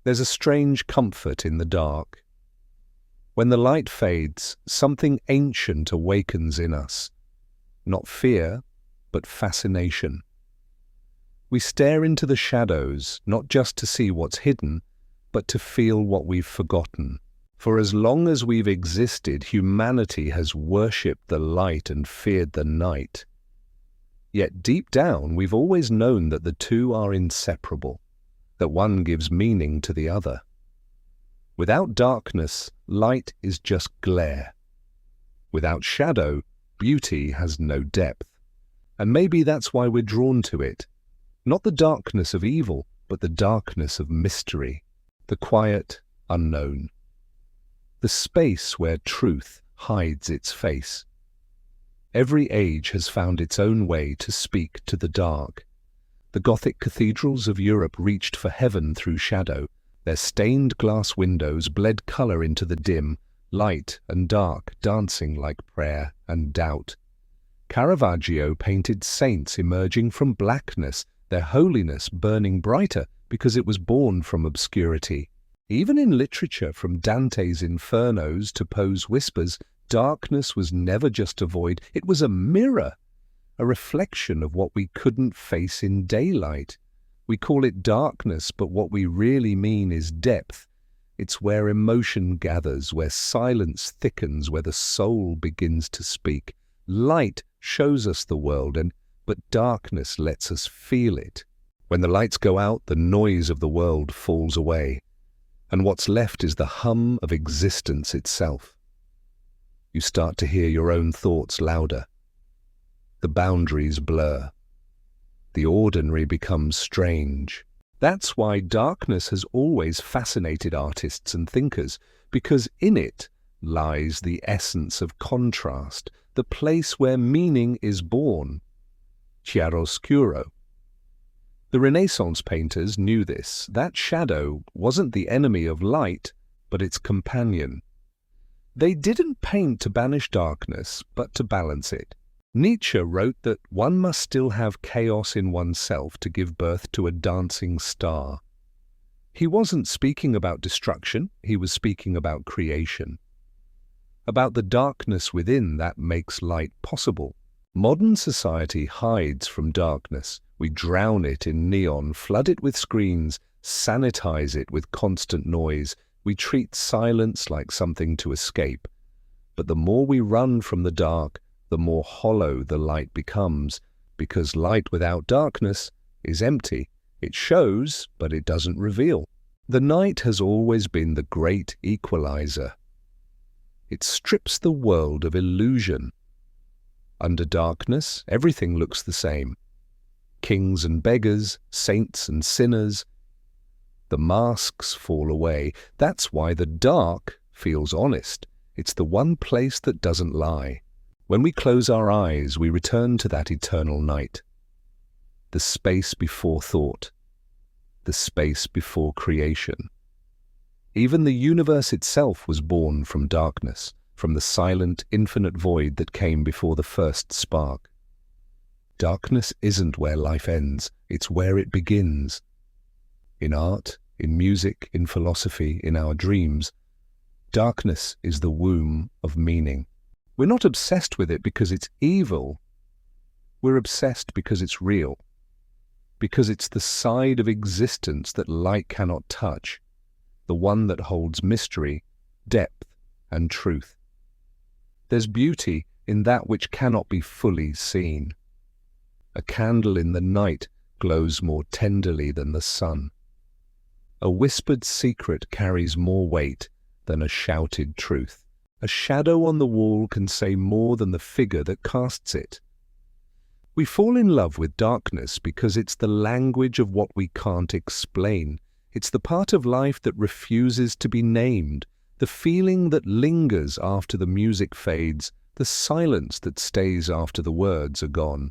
There's a strange comfort in the dark. When the light fades, something ancient awakens in us. Not fear, but fascination. We stare into the shadows, not just to see what's hidden, but to feel what we've forgotten. For as long as we've existed, humanity has worshipped the light and feared the night. Yet deep down, we've always known that the two are inseparable, that one gives meaning to the other. Without darkness, light is just glare. Without shadow, beauty has no depth. And maybe that's why we're drawn to it. Not the darkness of evil, but the darkness of mystery, the quiet unknown. The space where truth hides its face. Every age has found its own way to speak to the dark. The Gothic cathedrals of Europe reached for heaven through shadow. Their stained glass windows bled colour into the dim, light and dark dancing like prayer and doubt. Caravaggio painted saints emerging from blackness, their holiness burning brighter because it was born from obscurity. Even in literature, from Dante's Infernos to Poe's Whispers, darkness was never just a void, it was a mirror, a reflection of what we couldn't face in daylight. We call it darkness, but what we really mean is depth. It's where emotion gathers, where silence thickens, where the soul begins to speak. Light shows us the world, but darkness lets us feel it. When the lights go out, the noise of the world falls away, and what's left is the hum of existence itself. You start to hear your own thoughts louder. The boundaries blur. The ordinary becomes strange. That's why darkness has always fascinated artists and thinkers, because in it lies the essence of contrast, the place where meaning is born. Chiaroscuro. The Renaissance painters knew this. That shadow wasn't the enemy of light, but its companion. They didn't paint to banish darkness, but to balance it. Nietzsche wrote that one must still have chaos in oneself to give birth to a dancing star. He wasn't speaking about destruction, he was speaking about creation. About the darkness within that makes light possible. Modern society hides from darkness. We drown it in neon, flood it with screens, sanitize it with constant noise. We treat silence like something to escape. But the more we run from the dark, the more hollow the light becomes, because light without darkness is empty. It shows, but it doesn't reveal. The night has always been the great equalizer. It strips the world of illusion. Under darkness, everything looks the same. Kings and beggars, saints and sinners. The masks fall away. That's why the dark feels honest. It's the one place that doesn't lie. When we close our eyes, we return to that eternal night. The space before thought. The space before creation. Even the universe itself was born from darkness, from the silent, infinite void that came before the first spark. Darkness isn't where life ends, it's where it begins. In art, in music, in philosophy, in our dreams, darkness is the womb of meaning. We're not obsessed with it because it's evil. We're obsessed because it's real. Because it's the side of existence that light cannot touch, the one that holds mystery, depth, and truth. There's beauty in that which cannot be fully seen. A candle in the night glows more tenderly than the sun. A whispered secret carries more weight than a shouted truth. A shadow on the wall can say more than the figure that casts it. We fall in love with darkness because it's the language of what we can't explain. It's the part of life that refuses to be named, the feeling that lingers after the music fades, the silence that stays after the words are gone.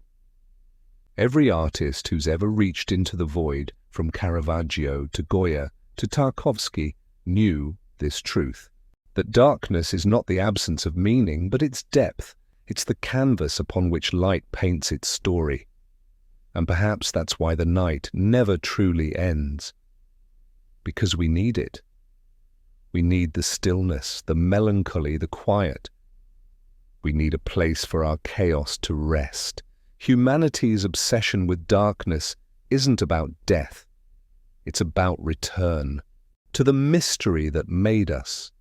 Every artist who's ever reached into the void, from Caravaggio to Goya to Tarkovsky, knew this truth. That darkness is not the absence of meaning, but its depth. It's the canvas upon which light paints its story. And perhaps that's why the night never truly ends. because we need it. We need the stillness, the melancholy, the quiet. We need a place for our chaos to rest. Humanity's obsession with darkness isn't about death. It's about return to the mystery that made us,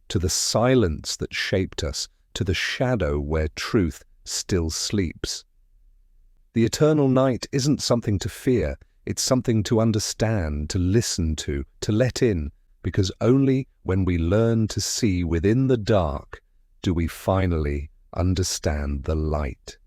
to the silence that shaped us, to the shadow where truth still sleeps. The eternal night isn't something to fear, it's something to understand, to listen to let in, because only when we learn to see within the dark do we finally understand the light.